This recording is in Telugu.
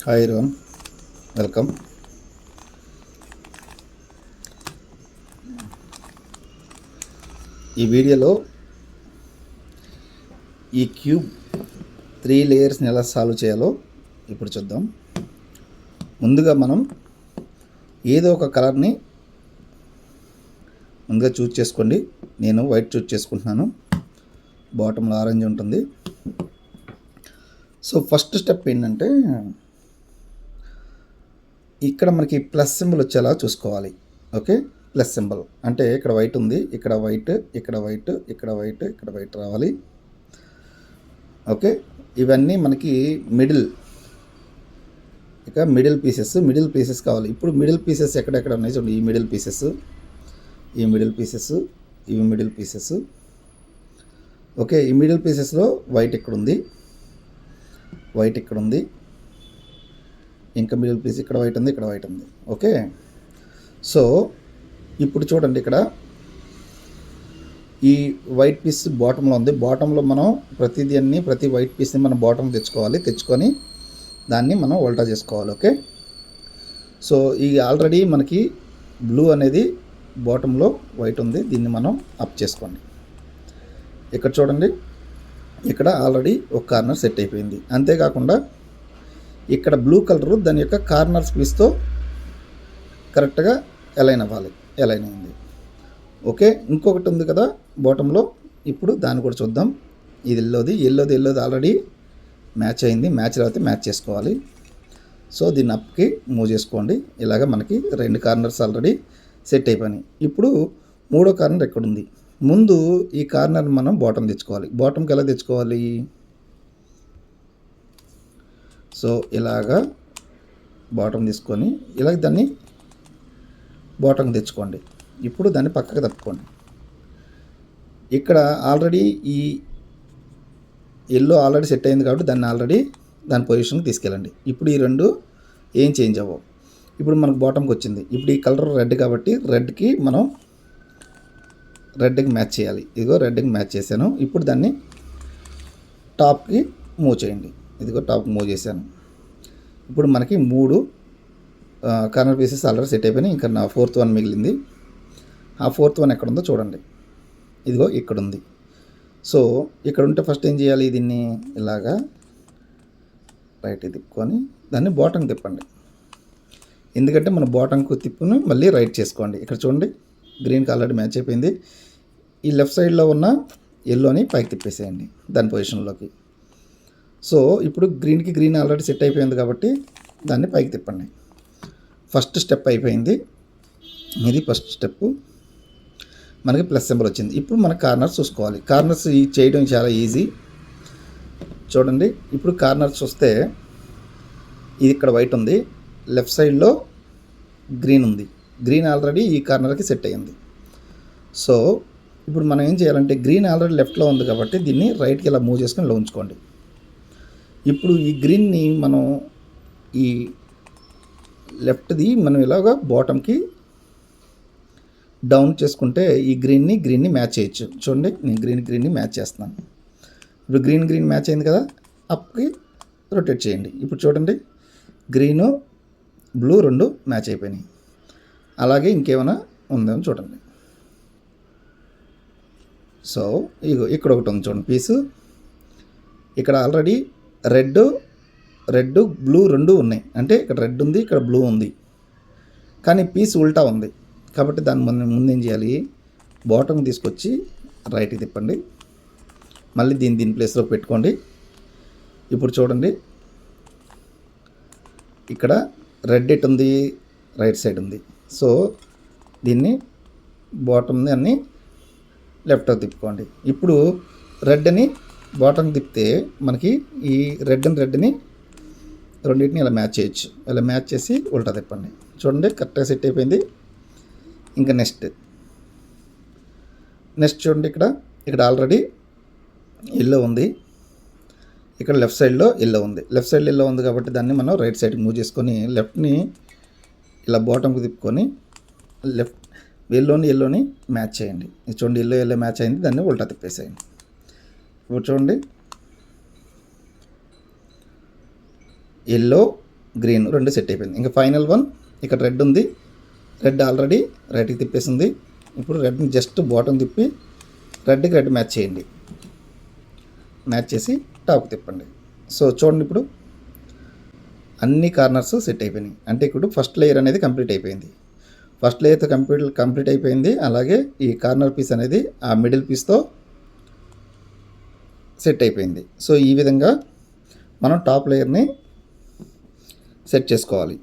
Hi everyone, welcome. ఈ వీడియోలో ఈ క్యూబ్ 3 లేయర్స్ని ఎలా సాల్వ్ చేయాలో ఇప్పుడు చూద్దాం. ముందుగా మనం ఏదో ఒక కలర్ని ముందుగా చూస్ చేసుకోండి. నేను వైట్ చూస్ చేసుకుంటున్నాను. బాటంలో ఆరెంజ్ ఉంటుంది. సో ఫస్ట్ స్టెప్ ఏంటంటే, ఇక్కడ మనకి ప్లస్ సింబల్ వచ్చేలా చూసుకోవాలి. ఓకే, ప్లస్ సింబల్ అంటే ఇక్కడ వైట్ ఉంది, ఇక్కడ వైట్, ఇక్కడ వైట్, ఇక్కడ వైట్, ఇక్కడ వైట్ రావాలి. ఓకే, ఇవన్నీ మనకి మిడిల్ పీసెస్ కావాలి. ఇప్పుడు మిడిల్ పీసెస్ ఎక్కడెక్కడ ఉన్నాయి చూడండి. ఈ మిడిల్ పీసెస్, ఇవి మిడిల్ పీసెస్. ఓకే, ఈ మిడిల్ పీసెస్లో వైట్ ఇక్కడ ఉంది, ఇంకా మిడిల్ పీస్ ఇక్కడ వైట్ ఉంది. ఓకే, సో ఇప్పుడు చూడండి, ఇక్కడ ఈ వైట్ పీస్ బాటంలో ఉంది. బాటంలో మనం ప్రతి వైట్ పీస్ని మనం బాటం తెచ్చుకొని దాన్ని మనం ఉల్టా చేసుకోవాలి. ఓకే, సో ఈ ఆల్రెడీ మనకి బ్లూ అనేది బాటంలో వైట్ ఉంది, దీన్ని మనం అప్ చేసుకోండి. ఇక్కడ చూడండి, ఇక్కడ ఆల్రెడీ ఒక కార్నర్ సెట్ అయిపోయింది. అంతేకాకుండా ఇక్కడ బ్లూ కలరు దాని యొక్క కార్నర్స్ పీస్తో కరెక్ట్గా అలైన్ అయింది. ఓకే, ఇంకొకటి ఉంది కదా బాటంలో, ఇప్పుడు దాన్ని కూడా చూద్దాం. ఇది ఎల్లోది ఆల్రెడీ మ్యాచ్ అయింది. మ్యాచ్ అయితే మ్యాచ్ చేసుకోవాలి. సో దీన్ని అప్కి మూవ్ చేసుకోండి. ఇలాగ మనకి 2 కార్నర్స్ ఆల్రెడీ సెట్ అయిపోయినాయి. ఇప్పుడు 3వ కార్నర్ ఎక్కడుంది? ముందు ఈ కార్నర్ మనం బాటం తెచ్చుకోవాలి. బాటంకి ఎలా తెచ్చుకోవాలి? సో ఇలాగా బాటం తీసుకొని ఇలాగ దాన్ని బాటం తెచ్చుకోండి. ఇప్పుడు దాన్ని పక్కకు తప్పుకోండి. ఇక్కడ ఆల్రెడీ ఈ ఎల్లో ఆల్రెడీ సెట్ అయింది కాబట్టి దాని పొజిషన్కి తీసుకెళ్ళండి. ఇప్పుడు ఈ 2 ఏం చేంజ్ అవ్వవు. ఇప్పుడు మనకు బాటంకి వచ్చింది. ఇప్పుడు ఈ కలర్ రెడ్ కాబట్టి రెడ్కి మ్యాచ్ చేయాలి. ఇదిగో రెడ్కి మ్యాచ్ చేశాను. ఇప్పుడు దాన్ని టాప్కి మూవ్ చేయండి. ఇదిగో టాప్కి మూవ్ చేశాను. ఇప్పుడు మనకి 3 కార్నర్ పీసెస్ ఆల్రెడీ సెట్ అయిపోయినాయి. ఇంకా నా 4th వన్ మిగిలింది. ఆ 4th వన్ ఎక్కడ ఉందో చూడండి. ఇదిగో ఇక్కడ ఉంది. సో ఇక్కడ ఉంటే ఫస్ట్ ఏం చేయాలి? దీన్ని ఇలాగా రైట్ తిప్పుకొని దాన్ని బాటంకి తిప్పండి. ఎందుకంటే మన బాటంకు తిప్పుని మళ్ళీ రైట్ చేసుకోండి. ఇక్కడ చూడండి, గ్రీన్కి ఆల్రెడీ మ్యాచ్ అయిపోయింది. ఈ లెఫ్ట్ సైడ్లో ఉన్న ఎల్లోని పైకి తిప్పేసేయండి దాని పొజిషన్లోకి. సో ఇప్పుడు గ్రీన్కి గ్రీన్ ఆల్రెడీ సెట్ అయిపోయింది కాబట్టి దాన్ని పైకి తిప్పండి. ఫస్ట్ స్టెప్ అయిపోయింది. ఇది ఫస్ట్ స్టెప్. మనకి ప్లస్ సింబల్ వచ్చింది. ఇప్పుడు మన కార్నర్స్ చూసుకోవాలి. కార్నర్స్ చేయడం చాలా ఈజీ. చూడండి, ఇప్పుడు కార్నర్స్ వస్తే ఇది ఇక్కడ వైట్ ఉంది, లెఫ్ట్ సైడ్లో గ్రీన్ ఉంది. గ్రీన్ ఆల్రెడీ ఈ కార్నర్కి సెట్ అయ్యింది. సో ఇప్పుడు మనం ఏం చేయాలంటే, గ్రీన్ ఆల్రెడీ లెఫ్ట్లో ఉంది కాబట్టి దీన్ని రైట్కి ఇలా మూవ్ చేసుకొని ఇలా ఉంచుకోండి. ఇప్పుడు ఈ గ్రీన్ని మనం ఈ లెఫ్ట్ది మనం ఇలాగా బాటంకి డౌన్ చేసుకుంటే ఈ గ్రీన్ని మ్యాచ్ చేయొచ్చు. చూడండి, నేను గ్రీన్ని మ్యాచ్ చేస్తున్నాను. ఇప్పుడు గ్రీన్ మ్యాచ్ అయింది కదా, అప్కి రొటేట్ చేయండి. ఇప్పుడు చూడండి, గ్రీను బ్లూ 2 మ్యాచ్ అయిపోయినాయి. అలాగే ఇంకేమైనా ఉందేమో చూడండి. సో ఇగో ఇక్కడ ఒకటి ఉంది చూడండి పీసు. ఇక్కడ ఆల్రెడీ రెడ్ బ్లూ 2 ఉన్నాయి. అంటే ఇక్కడ రెడ్ ఉంది, ఇక్కడ బ్లూ ఉంది, కానీ పీస్ ఉల్టా ఉంది. కాబట్టి దాన్ని ముందు ఏం చేయాలి? బాటమ్ తీసుకొచ్చి రైట్కి తిప్పండి. మళ్ళీ దీని ప్లేస్లో పెట్టుకోండి. ఇప్పుడు చూడండి, ఇక్కడ రెడ్ ఎట్ ఉంది, రైట్ సైడ్ ఉంది. సో దీన్ని బాటమ్ని అన్ని లెఫ్ట్కి తిప్పుకోండి. ఇప్పుడు రెడ్ని బాటమ్ తిప్పితే మనకి ఈ రెడ్ని రెండింటిని ఇలా మ్యాచ్ చేయొచ్చు. ఇలా మ్యాచ్ చేసి ఉల్టా తిప్పండి. చూడండి, కరెక్ట్గా సెట్ అయిపోయింది. ఇంకా నెక్స్ట్ చూడండి, ఇక్కడ ఆల్రెడీ ఎల్లో ఉంది, ఇక్కడ లెఫ్ట్ సైడ్లో ఎల్లో ఉంది కాబట్టి దాన్ని మనం రైట్ సైడ్కి మూవ్ చేసుకొని లెఫ్ట్ని ఇలా బాటంకి తిప్పుకొని లెఫ్ట్ ఎల్లోని మ్యాచ్ చేయండి. చూడండి, ఎల్లో మ్యాచ్ అయింది, దాన్ని ఉల్టా తిప్పేసేయండి. ఇప్పుడు చూడండి, ఎల్లో గ్రీన్ రెండు సెట్ అయిపోయింది. ఇంకా ఫైనల్ వన్ ఇక్కడ రెడ్ ఉంది. రెడ్ ఆల్రెడీ రైట్కి తిప్పేసింది. ఇప్పుడు రెడ్ని జస్ట్ బాటమ్ తిప్పి రెడ్కి రెడ్ మ్యాచ్ చేయండి. మ్యాచ్ చేసి టాప్ తిప్పండి. సో చూడండి, ఇప్పుడు అన్ని కార్నర్స్ సెట్ అయిపోయినాయి. అంటే ఇప్పుడు ఫస్ట్ లేయర్ అనేది కంప్లీట్ అయిపోయింది. ఫస్ట్ లేయర్తో కంప్లీట్ అయిపోయింది. అలాగే ఈ కార్నర్ పీస్ అనేది ఆ మిడిల్ పీస్తో సెట్ అయిపోయింది. సో ఈ విధంగా మనం టాప్ లేయర్ని సెట్ చేసుకోవాలి.